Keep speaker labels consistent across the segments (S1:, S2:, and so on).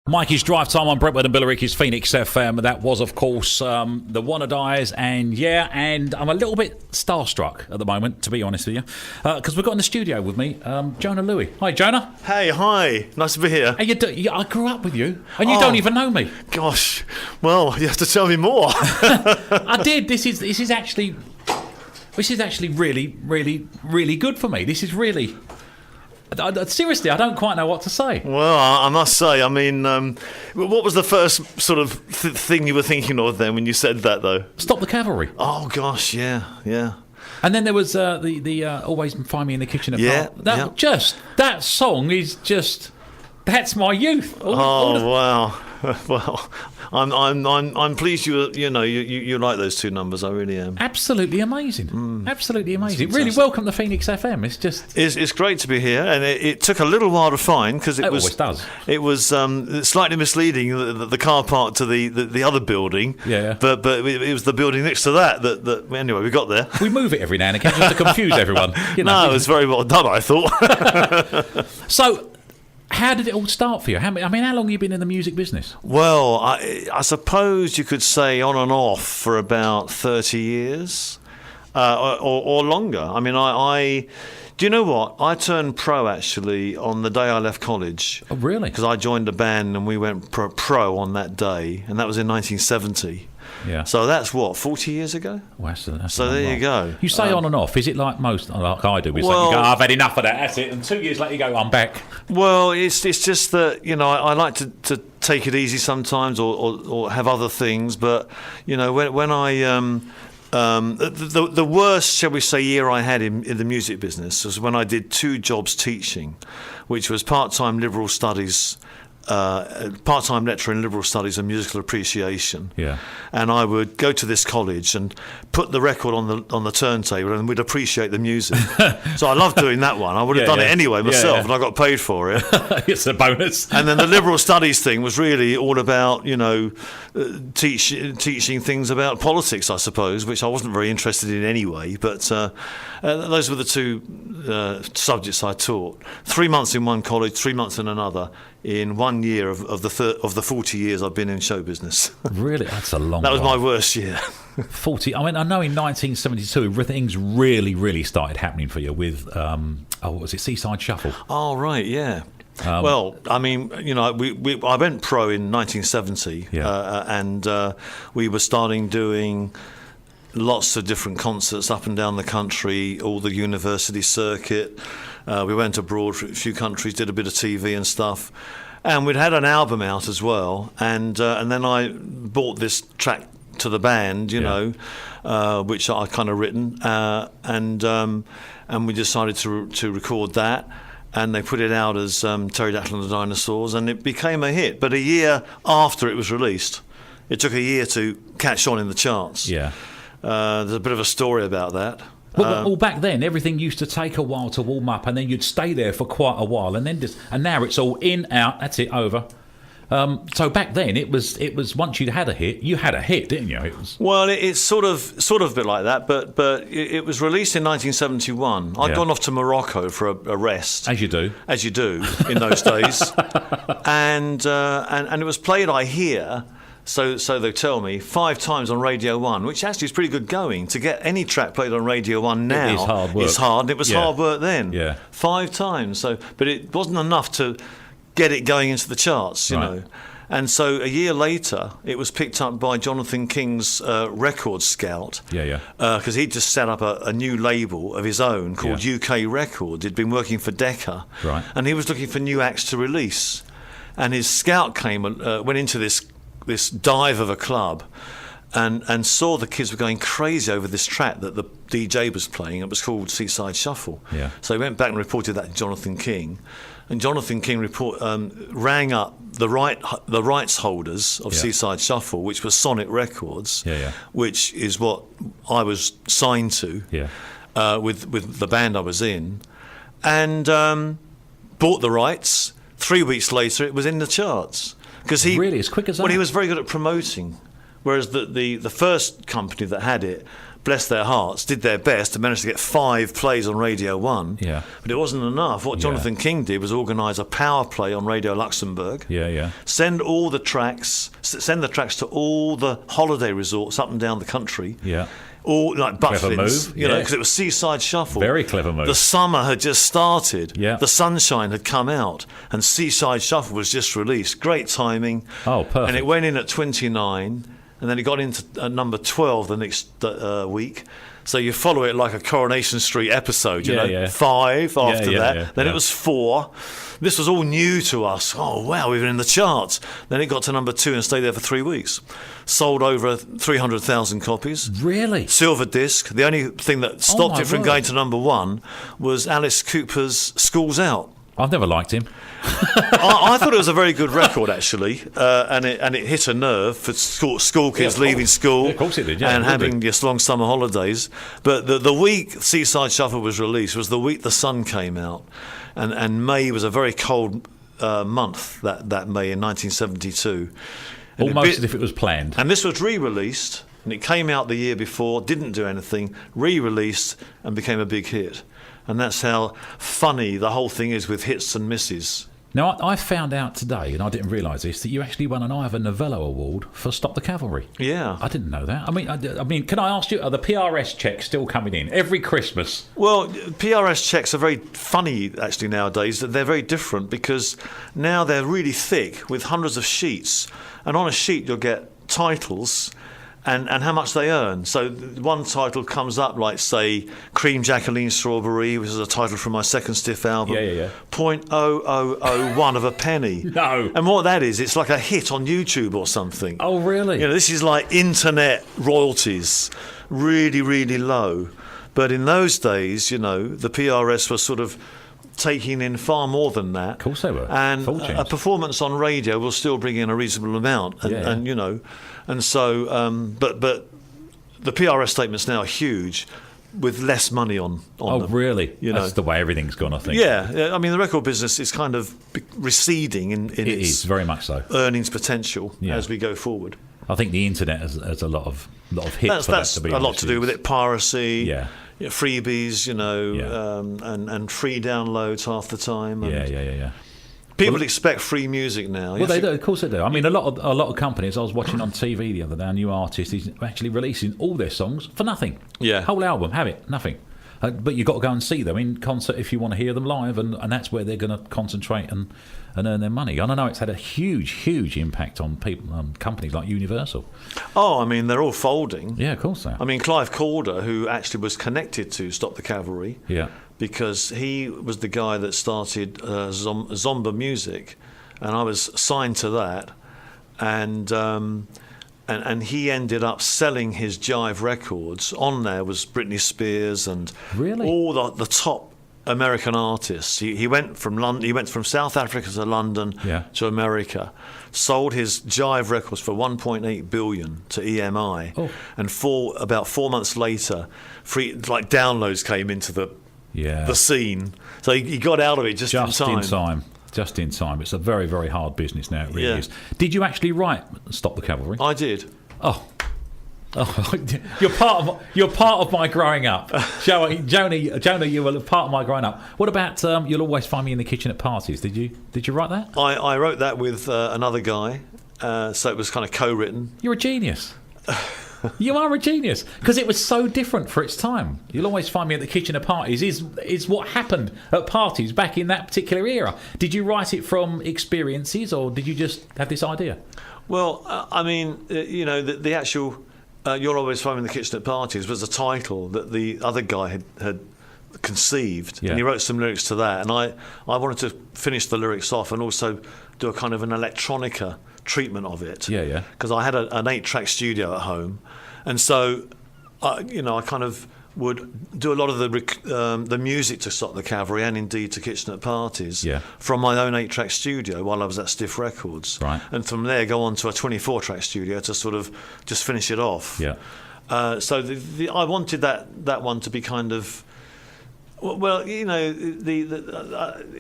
S1: Mikey's Drive Time on Brentwood and Billericay's Phoenix FM. That was, of course, the Wanna Dies, and I'm a little bit starstruck at the moment, to be honest with you, because we've got in the studio with me Jona Lewie. Hi, Jona.
S2: Hey, hi. Nice to be here.
S1: Hey, I grew up with you, and you don't even know me.
S2: Gosh, well, you have to tell me more.
S1: I did. This is actually really, really, really good for me. This is really. Seriously, I don't quite know what to say.
S2: Well, I must say, I mean, what was the first sort of thing you were thinking of then when you said that, though?
S1: Stop the Cavalry.
S2: Oh, gosh, yeah.
S1: And then there was the Always Find Me in the Kitchen at That song is just, that's my youth.
S2: Wow. Well, I'm pleased you like those two numbers. I really am.
S1: Absolutely amazing. Absolutely amazing. Really welcome to Phoenix FM.
S2: It's great to be here, and it took a little while to find because it
S1: always does.
S2: It was slightly misleading, the car park to the other building.
S1: Yeah.
S2: But it was the building next to that anyway we got there.
S1: We move it every now and again just to confuse everyone.
S2: No, it was very well done, I thought.
S1: So, how did it all start for you? How long have you been in the music business?
S2: Well, I suppose you could say on and off for about 30 years or longer. I mean, do you know what? I turned pro, actually, on the day I left college.
S1: Oh, really?
S2: Because I joined a band and we went pro on that day, and that was in 1970.
S1: Yeah.
S2: So that's what, 40 years ago?
S1: Well, that's
S2: so there you go.
S1: You say on and off. Is it like most, like I do? It's like you go, I've had enough of that, that's it. And 2 years later you go, I'm back.
S2: Well, it's just that, I like to take it easy sometimes or have other things. But, when I... the worst, shall we say, year I had in the music business was when I did 2 jobs teaching, which was part-time liberal studies, part-time lecturer in liberal studies and musical appreciation.
S1: Yeah.
S2: And I would go to this college and put the record on the turntable, and we'd appreciate the music. So I loved doing that one. I would have done it anyway myself, and I got paid for it.
S1: It's a bonus.
S2: And then the liberal studies thing was really all about, teaching things about politics, I suppose, which I wasn't very interested in anyway. But those were the 2 subjects I taught. 3 months in one college, 3 months in another, in 1 year of the 40 years I've been in show business.
S1: Really? That's a long
S2: That was
S1: while.
S2: my worst year.
S1: 40. I mean, I know in 1972 things really, really started happening for you with, what was it, Seaside Shuffle?
S2: Oh, right, yeah. Well, I mean, I went pro in 1970, and we were starting doing lots of different concerts up and down the country, all the university circuit. We went abroad for a few countries, did a bit of TV and stuff. And we'd had an album out as well. And then I bought this track to the band, which I kind of written. And we decided to record that. And they put it out as Pterodactyl and the Dinosaurs. And it became a hit. But a year after it was released, it took a year to catch on in the charts.
S1: Yeah.
S2: There's a bit of a story about that.
S1: Well, back then, everything used to take a while to warm up, and then you'd stay there for quite a while, and now it's all in, out. That's it, over. So back then, it was once you had a hit, didn't you?
S2: Well, it's sort of a bit like that, but it was released in 1971. I'd gone off to Morocco for a rest,
S1: as you do
S2: in those days, and it was played, I hear. So they tell me 5 times on Radio 1, which actually is pretty good going. To get any track played on Radio 1 now
S1: is hard work.
S2: It's hard, and it was hard work then.
S1: Yeah.
S2: 5 times. But it wasn't enough to get it going into the charts, you know. And so a year later, it was picked up by Jonathan King's Record Scout. Because he'd just set up a new label of his own called UK Record. He'd been working for Decca.
S1: Right.
S2: And he was looking for new acts to release. And his scout went into this dive of a club and saw the kids were going crazy over this track that the DJ was playing. It was called Seaside Shuffle.
S1: Yeah.
S2: So he went back and reported that to Jonathan King, and Jonathan King rang up the rights holders of Seaside Shuffle, which was Sonic Records, which is what I was signed to with the band I was in, and bought the rights. 3 weeks later, it was in the charts.
S1: Really, as quick as that?
S2: Well, he was very good at promoting, whereas the first company that had it bless their hearts, did their best and managed to get 5 plays on Radio 1.
S1: Yeah.
S2: But it wasn't enough. What Jonathan King did was organise a power play on Radio Luxembourg.
S1: Yeah.
S2: Send the tracks to all the holiday resorts up and down the country.
S1: Yeah.
S2: All like Butlins,
S1: move,
S2: because it was Seaside Shuffle.
S1: Very clever move.
S2: The summer had just started.
S1: Yeah.
S2: The sunshine had come out, and Seaside Shuffle was just released. Great timing.
S1: Oh, perfect.
S2: And it went in at 29, and then it got into number 12 the next week. So you follow it like a Coronation Street episode, you know.
S1: Yeah.
S2: 5 after that.
S1: Yeah.
S2: Then it was 4. This was all new to us. Oh, wow, we were in the charts. Then it got to number 2 and stayed there for 3 weeks. Sold over 300,000 copies.
S1: Really?
S2: Silver disc. The only thing that stopped it from
S1: word.
S2: going to number 1 was Alice Cooper's School's Out.
S1: I've never liked him.
S2: I thought it was a very good record, actually, and it hit a nerve for school kids leaving school,
S1: Yeah, of course it did, yeah,
S2: and
S1: it would
S2: having
S1: do.
S2: just long summer holidays. But the week Seaside Shuffle was released was the week The Sun came out, and May was a very cold month that May in 1972. And
S1: Almost as if it was planned.
S2: And this was re-released, and it came out the year before, didn't do anything, re-released, and became a big hit. And that's how funny the whole thing is with hits and misses.
S1: Now, I found out today, and I didn't realise this, that you actually won an Ivor Novello Award for Stop the Cavalry.
S2: Yeah.
S1: I didn't know that. I mean, can I ask you, are the PRS checks still coming in every Christmas?
S2: Well, PRS checks are very funny, actually, nowadays. They're very different because now they're really thick with hundreds of sheets. And on a sheet, you'll get titles and how much they earn. So one title comes up like, say, Cream Jacqueline Strawberry, which is a title from my second Stiff album.
S1: Yeah.
S2: 0.0001 of a penny.
S1: No.
S2: And what that is, it's like a hit on YouTube or something.
S1: Oh, really?
S2: You know, this is like internet royalties, really, really low. But in those days, you know, the PRS was sort of taking in far more than that.
S1: Of course they were.
S2: And
S1: Fortunes.
S2: a performance on radio will still bring in a reasonable amount. And you know, and so, but the PRS statements now are huge with less money on them.
S1: Really?
S2: You
S1: That's
S2: know?
S1: the way everything's gone, I think.
S2: Yeah, I mean, the record business is kind of receding in
S1: It
S2: its
S1: is, very much so.
S2: earnings potential
S1: Yeah.
S2: as we go forward.
S1: I think the internet has a lot of hits for
S2: That's
S1: that, to be
S2: a lot
S1: honest
S2: to do with it. Piracy,
S1: Yeah.
S2: freebies, you know, and free downloads half the time. And
S1: Yeah.
S2: people expect free music now.
S1: Well, they do. Of course they do. I mean, a lot of companies. I was watching on TV the other day. A new artist is actually releasing all their songs for nothing.
S2: Yeah.
S1: Whole album, have it, nothing. But you've got to go and see them in concert if you want to hear them live, and that's where they're going to concentrate and earn their money. And I know it's had a huge impact on people, companies like Universal.
S2: Oh, I mean, they're all folding.
S1: Yeah, of course they are.
S2: I mean, Clive Calder, who actually was connected to Stop the Cavalry,
S1: Yeah.
S2: because he was the guy that started Zomba Music, and I was signed to that, and he ended up selling his Jive records. On there was Britney Spears and
S1: Really?
S2: all the top American artists. He went from London. He went from South Africa to London to America. Sold his Jive records for 1.8 billion to EMI, and about 4 months later, downloads came into the scene. So he got out of it just in time.
S1: Just in time. It's a very, very hard business now. It really
S2: Yeah.
S1: is. Did you actually write "Stop the Cavalry"?
S2: I did.
S1: Oh, you're part of my growing up, Jona. You were part of my growing up. What about "You'll Always Find Me in the Kitchen at Parties"? Did you write that?
S2: I wrote that with another guy, so it was kind of co-written.
S1: You're a genius. You are a genius, because it was so different for its time. "You'll Always Find Me at the Kitchen at Parties" is what happened at parties back in that particular era. Did you write it from experiences, or did you just have this idea?
S2: Well, I mean, you know, the actual "You'll Always Find Me in the Kitchen at Parties" was a title that the other guy had conceived, and he wrote some lyrics to that, and I wanted to finish the lyrics off and also do a kind of an electronica treatment of it.
S1: Yeah.
S2: Because I had an 8-track studio at home, and so I kind of would do a lot of the music to Stop the Cavalry and indeed to Kitchen at Parties from my own 8-track studio while I was at Stiff Records,
S1: right.
S2: And from there go on to a 24-track studio to sort of just finish it off.
S1: Yeah.
S2: So I wanted that one to be kind of. Well, you know,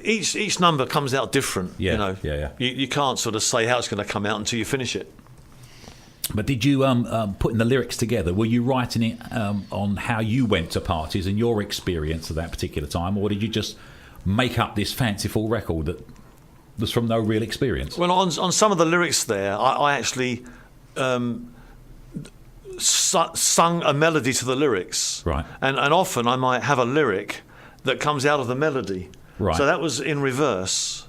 S2: each number comes out different.
S1: Yeah,
S2: you know,
S1: yeah.
S2: You can't sort of say how it's going to come out until you finish it.
S1: But did you putting the lyrics together? Were you writing it on how you went to parties and your experience of that particular time, or did you just make up this fanciful record that was from no real experience?
S2: Well, on some of the lyrics there, I actually sung a melody to the lyrics,
S1: right?
S2: And often I might have a lyric that comes out of the melody,
S1: right?
S2: So that was in reverse.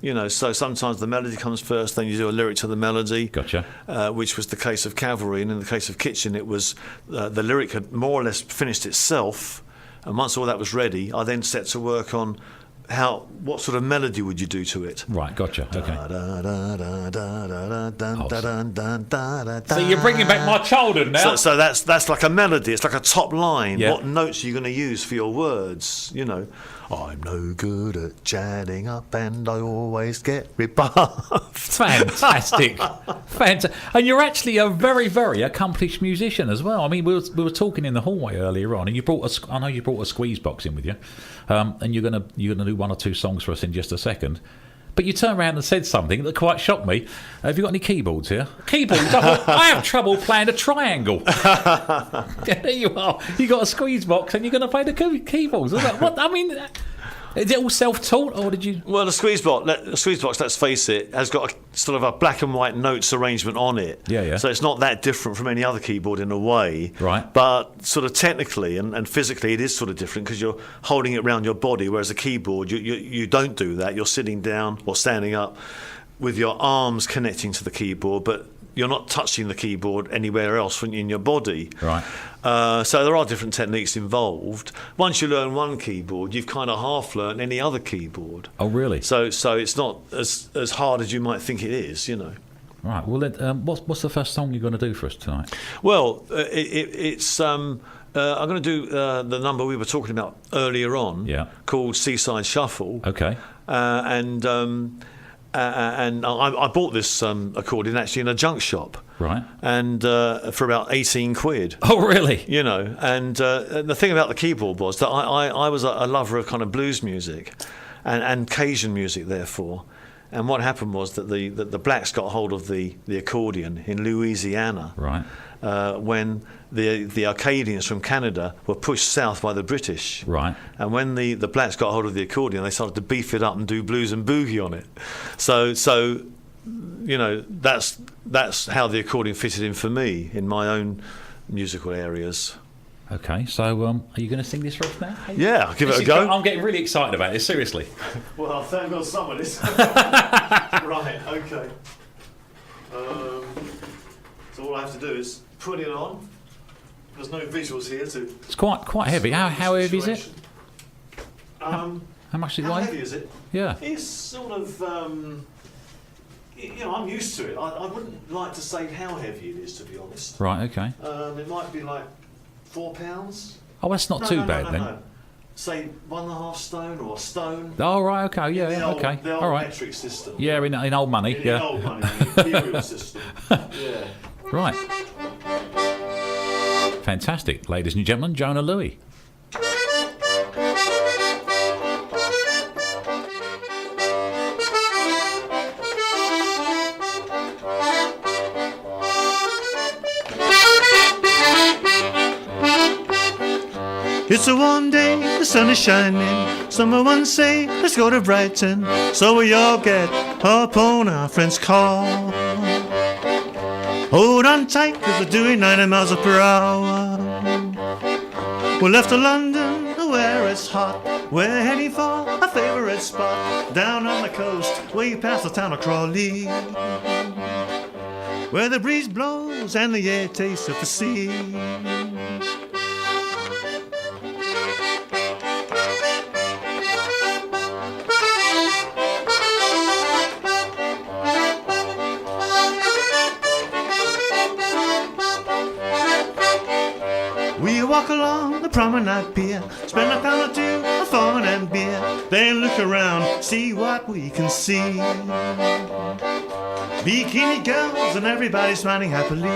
S2: So sometimes the melody comes first, then you do a lyric to the melody.
S1: Gotcha.
S2: Which was the case of Cavalry, and in the case of Kitchen, it was the lyric had more or less finished itself, and once all that was ready, I then set to work on what sort of melody would you do to it?
S1: Right, gotcha. Okay. So you're bringing back my childhood now.
S2: So that's like a melody. It's like a top line.
S1: Yeah.
S2: What notes are you going to use for your words? I'm no good at chatting up, and I always get rebuffed.
S1: Fantastic. And you're actually a very, very accomplished musician as well. I mean, we were talking in the hallway earlier on, and I know you brought a squeeze box in with you, and you're gonna do one or two songs for us in just a second. But you turned around and said something that quite shocked me. Have you got any keyboards here? Keyboards? I have trouble playing a triangle. There you are. You got a squeeze box and you're going to play the keyboards. What? I mean, is it all self-taught, or did you?
S2: Well, the squeeze box, let's face it, has got a sort of a black and white notes arrangement on it.
S1: Yeah.
S2: So it's not that different from any other keyboard in a way.
S1: Right.
S2: But sort of technically and physically, it is sort of different because you're holding it around your body, whereas a keyboard, you don't do that. You're sitting down or standing up with your arms connecting to the keyboard, but you're not touching the keyboard anywhere else in your body.
S1: Right.
S2: So there are different techniques involved. Once you learn one keyboard, you've kind of half learned any other keyboard.
S1: Oh, really?
S2: So it's not as hard as you might think it is,
S1: Right. Well, what's the first song you're going to do for us tonight?
S2: Well, it's I'm going to do the number we were talking about earlier on, called Seaside Shuffle.
S1: Okay.
S2: And I bought this accordion actually in a junk shop.
S1: Right.
S2: And for about 18 quid.
S1: Oh, really?
S2: And the thing about the keyboard was that I was a lover of kind of blues music and Cajun music, therefore. And what happened was that the blacks got hold of the accordion in Louisiana.
S1: Right.
S2: When the Acadians from Canada were pushed south by the British.
S1: Right.
S2: And when the blacks got hold of the accordion, they started to beef it up and do blues and boogie on it. So that's how the accordion fitted in for me in my own musical areas.
S1: Okay, so are you going to sing this for us now?
S2: Yeah, I'll give it a go.
S1: I'm getting really excited about this, seriously.
S2: Well, thank God someone is. Right, okay. So all I have to do is put it on. There's no visuals here to...
S1: It's quite heavy. How heavy is it? How much does it weigh?
S2: How heavy is it?
S1: Yeah.
S2: It's sort of... I'm used to it. I wouldn't like to say how heavy it is, to be honest.
S1: Right, okay.
S2: It might be like 4 pounds.
S1: Oh, that's not too bad then.
S2: No. Say 1.5 stone or a stone.
S1: Oh, right, okay, yeah, okay.
S2: The old
S1: all right.
S2: metric system.
S1: Yeah, in old money.
S2: In
S1: yeah.
S2: old money, the imperial system. Yeah.
S1: Right. Fantastic. Ladies and gentlemen, Jona Lewie.
S2: It's a warm day, the sun is shining. Someone say, let's go to Brighton. So we all get up on our friend's car. Hold on tight, cause we're doing 90 miles per hour. We left to London, where it's hot. We're heading for our favourite spot. Down on the coast, way past the town of Crawley, where the breeze blows and the air tastes of the sea. We walk along the promenade pier, spend a pound or two of fun and beer, then look around, see what we can see. Bikini girls and everybody smiling happily.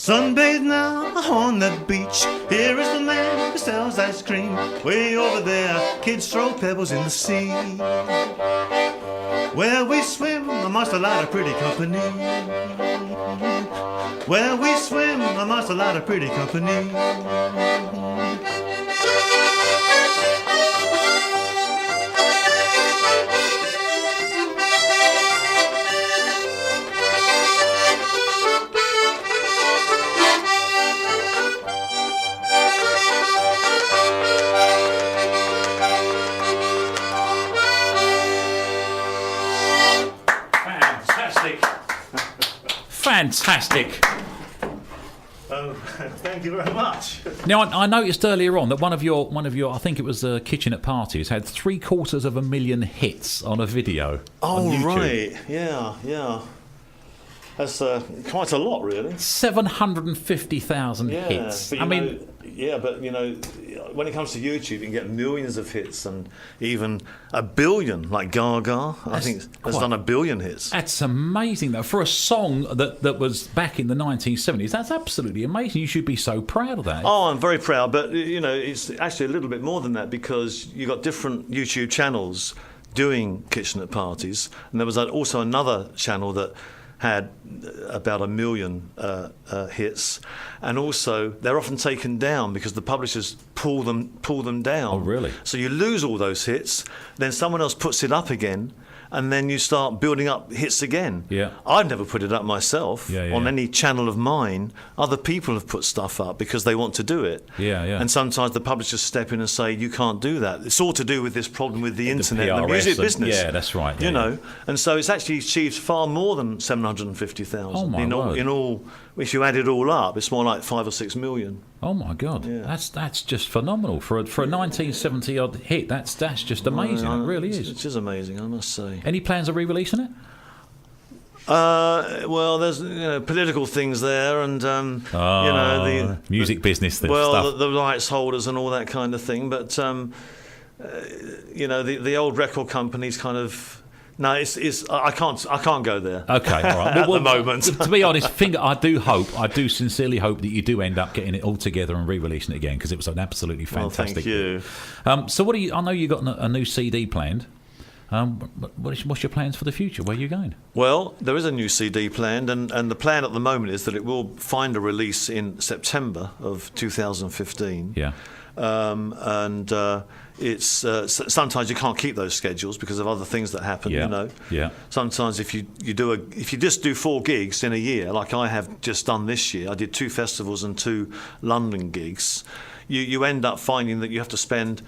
S2: Sunbathe now on the beach. Here is the man who sells ice cream. Way over there, kids throw pebbles in the sea. Where we swim amongst a lot of pretty company. Where we swim amongst a lot of pretty company.
S1: Fantastic.
S2: Oh, thank you very much.
S1: Now, I noticed earlier on that one of your, I think it was Kitchen at Parties, had 750,000 hits on a video.
S2: Oh,
S1: on YouTube.
S2: right. Yeah. That's quite a lot, really.
S1: 750,000 hits.
S2: But when it comes to YouTube, you can get millions of hits and even 1 billion, like Gaga. I think has done 1 billion hits.
S1: That's amazing, though. For a song that was back in the 1970s, that's absolutely amazing. You should be so proud of that.
S2: Oh, I'm very proud. But, it's actually a little bit more than that because you've got different YouTube channels doing Kitchen at Parties. And there was also another channel that had about 1 million hits, and also they're often taken down because the publishers pull them down.
S1: Oh, really?
S2: So you lose all those hits, then someone else puts it up again, and then you start building up hits again.
S1: Yeah.
S2: I've never put it up myself on any channel of mine. Other people have put stuff up because they want to do it.
S1: Yeah.
S2: And sometimes the publishers step in and say, you can't do that. It's all to do with this problem with the internet and the
S1: PRS
S2: music business.
S1: Yeah, that's right.
S2: You know, and so it's actually achieved far more than 750,000.
S1: Oh, my word.
S2: In all, if you add it all up, it's more like 5 or 6 million.
S1: Oh my God,
S2: Yeah.
S1: that's just phenomenal for a 1970 odd hit. That's just amazing. It really is.
S2: It is amazing, I must say.
S1: Any plans of re-releasing it?
S2: Well, there's political things there, and the
S1: music business. Stuff.
S2: The rights holders and all that kind of thing. But the old record companies kind of. No, I can't go there.
S1: Okay, all right.
S2: At the moment.
S1: To be honest, I do sincerely hope that you do end up getting it all together and re-releasing it again because it was an absolutely fantastic.
S2: Well, thank you.
S1: So what do you? I know you got a new CD planned. What's your plans for the future? Where are you going?
S2: Well, there is a new CD planned, and the plan at the moment is that it will find a release in September of 2015.
S1: Yeah.
S2: It's sometimes you can't keep those schedules because of other things that happen.
S1: Yeah. Yeah.
S2: Sometimes if you just do 4 gigs in a year, like I have just done this year, I did 2 festivals and 2 London gigs. You end up finding that you have to spend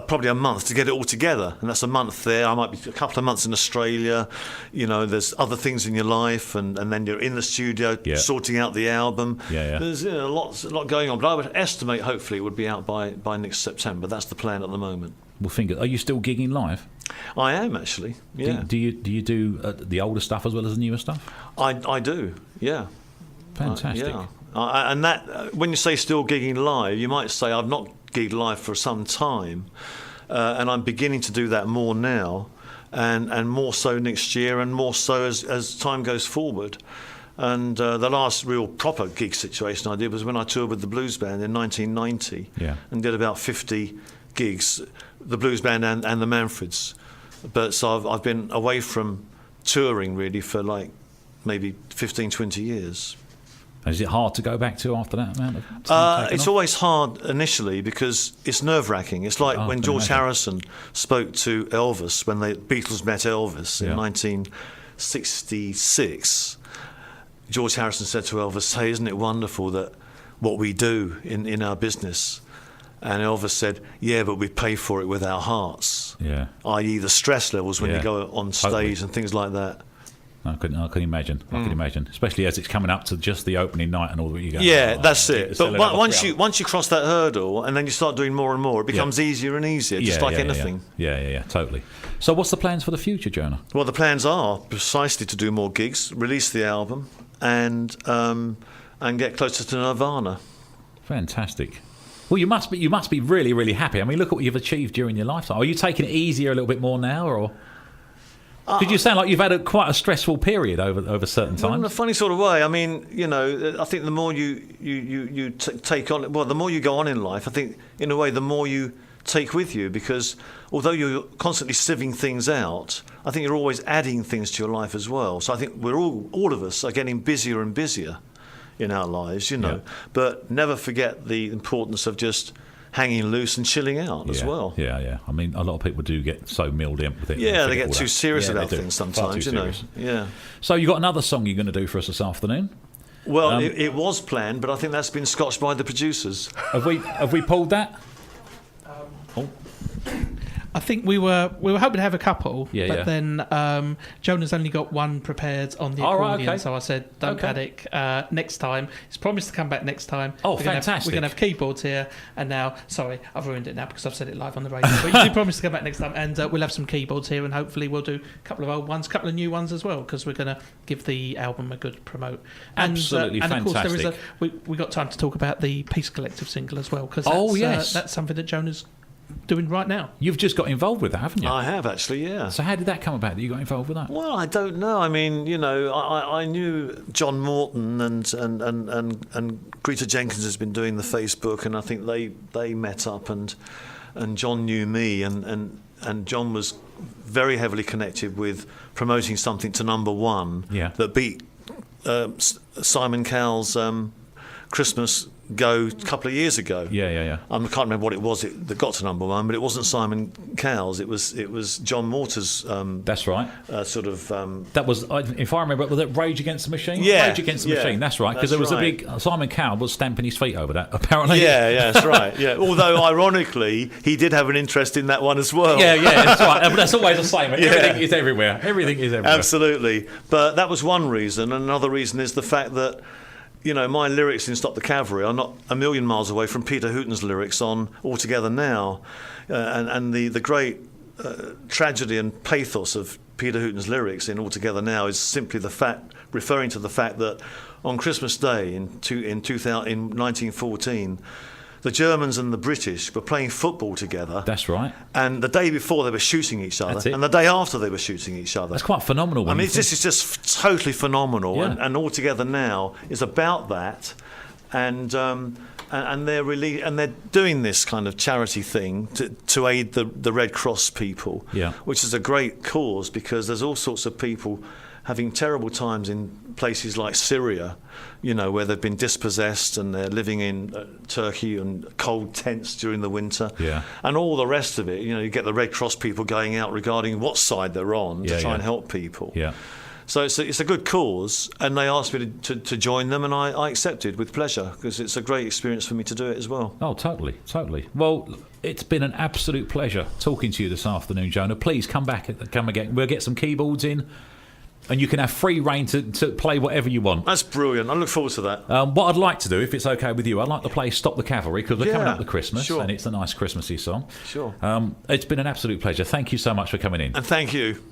S2: probably a month to get it all together, and that's a month there. I might be a couple of months in Australia. There's other things in your life, and then you're in the studio sorting out the album.
S1: Yeah.
S2: There's a lot going on, but I would estimate hopefully it would be out by next September. That's the plan at the moment.
S1: Well, are you still gigging live?
S2: I am actually. Yeah.
S1: Do you do the older stuff as well as the newer stuff?
S2: I do. Yeah.
S1: Fantastic.
S2: Yeah. And that when you say still gigging live, you might say I've not gigged live for some time, and I'm beginning to do that more now, and more so next year, and more so as time goes forward. And the last real proper gig situation I did was when I toured with the Blues Band in 1990, and did about 50 gigs, the Blues Band and the Manfreds. But so I've been away from touring really for like maybe 15, 20 years.
S1: Is it hard to go back to after that amount of time?
S2: It's always hard initially because it's nerve-wracking. It's like when George Harrison spoke to Elvis when the Beatles met Elvis in 1966. George Harrison said to Elvis, "Hey, isn't it wonderful that what we do in our business?" And Elvis said, "Yeah, but we pay for it with our hearts."
S1: Yeah.
S2: I.e. the stress levels when you go on stage and things like that.
S1: I can imagine. I can imagine, especially as it's coming up to just the opening night and all that you go.
S2: Yeah, that's it. But once you cross that hurdle and then you start doing more and more, it becomes easier and easier, just like anything.
S1: Yeah, totally. So, what's the plans for the future, Jona?
S2: Well, the plans are precisely to do more gigs, release the album, and get closer to Nirvana.
S1: Fantastic. Well, you must be really, really happy. I mean, look at what you've achieved during your lifetime. Are you taking it easier a little bit more now, or? Because you sound like you've had quite a stressful period over certain times.
S2: In a funny sort of way. I mean, I think the more you take on, well, the more you go on in life, I think, in a way, the more you take with you, because although you're constantly sieving things out, I think you're always adding things to your life as well. So I think we're all of us are getting busier and busier in our lives, but never forget the importance of just hanging loose and chilling out as well.
S1: Yeah. I mean, a lot of people do get so milled in with it.
S2: Yeah, they get too serious about things sometimes, Yeah.
S1: So you got another song you're going to do for us this afternoon?
S2: Well, it was planned, but I think that's been scotched by the producers.
S1: Have we pulled that?
S3: I think we were hoping to have a couple, but then Jona's only got one prepared on the accordion,
S1: okay.
S3: so I said, don't panic. Next time, he's promised to come back next time.
S1: Oh, fantastic.
S3: We're going to have keyboards here, and now, sorry, I've ruined it now because I've said it live on the radio, but you do promise to come back next time, and we'll have some keyboards here, and hopefully we'll do a couple of old ones, a couple of new ones as well, because we're going to give the album a good promote.
S1: Absolutely fantastic.
S3: And of course, we got time to talk about the Peace Collective single as well, because that's something that Jona's doing right now.
S1: You've just got involved with that, haven't you?
S2: I have, actually, yeah.
S1: So how did that come about that you got involved with that?
S2: Well, I don't know. I mean, I knew John Morton and Greta Jenkins has been doing the Facebook, and I think they met up, and John knew me, and John was very heavily connected with promoting something to number one that beat Simon Cowell's Christmas Go a couple of years ago.
S1: Yeah.
S2: I can't remember what it was that got to number one, but it wasn't Simon Cowell's. It was John Mortar's.
S1: That's right.
S2: Sort of.
S1: That was, if I remember, was it Rage Against the Machine?
S2: Yeah,
S1: Rage Against the Machine. That's right. Because there was a big Simon Cowell was stamping his feet over that. Apparently.
S2: Yeah, that's right. Yeah. Although ironically, he did have an interest in that one as well.
S1: Yeah, that's right. But that's always the same. Everything is everywhere. Everything is everywhere.
S2: Absolutely. But that was one reason, and another reason is the fact that, my lyrics in Stop the Cavalry are not a million miles away from Peter Hooton's lyrics on All Together Now. And the great tragedy and pathos of Peter Hooton's lyrics in All Together Now is simply referring to the fact that on Christmas Day in 1914, the Germans and the British were playing football together.
S1: That's right.
S2: And the day before they were shooting each other.
S1: That's it.
S2: And the day after they were shooting each other.
S1: That's quite phenomenal.
S2: This is just totally phenomenal.
S1: Yeah.
S2: And All Together Now is about that. And they're doing this kind of charity thing to aid the Red Cross people, which is a great cause, because there's all sorts of people having terrible times in places like Syria, where they've been dispossessed and they're living in Turkey and cold tents during the winter, and all the rest of it. You get the Red Cross people going out regarding what side they're on to try and help people.
S1: Yeah.
S2: So it's a good cause, and they asked me to join them, and I accepted with pleasure, because it's a great experience for me to do it as well.
S1: Oh, totally. Well, it's been an absolute pleasure talking to you this afternoon, Jona. Please come again. We'll get some keyboards in, and you can have free reign to play whatever you want.
S2: That's brilliant. I look forward to that.
S1: What I'd like to do, if it's okay with you, I'd like to play Stop the Cavalry, because we're coming up to Christmas,
S2: sure.
S1: and it's a nice Christmassy song.
S2: Sure.
S1: It's been an absolute pleasure. Thank you so much for coming in.
S2: And thank you.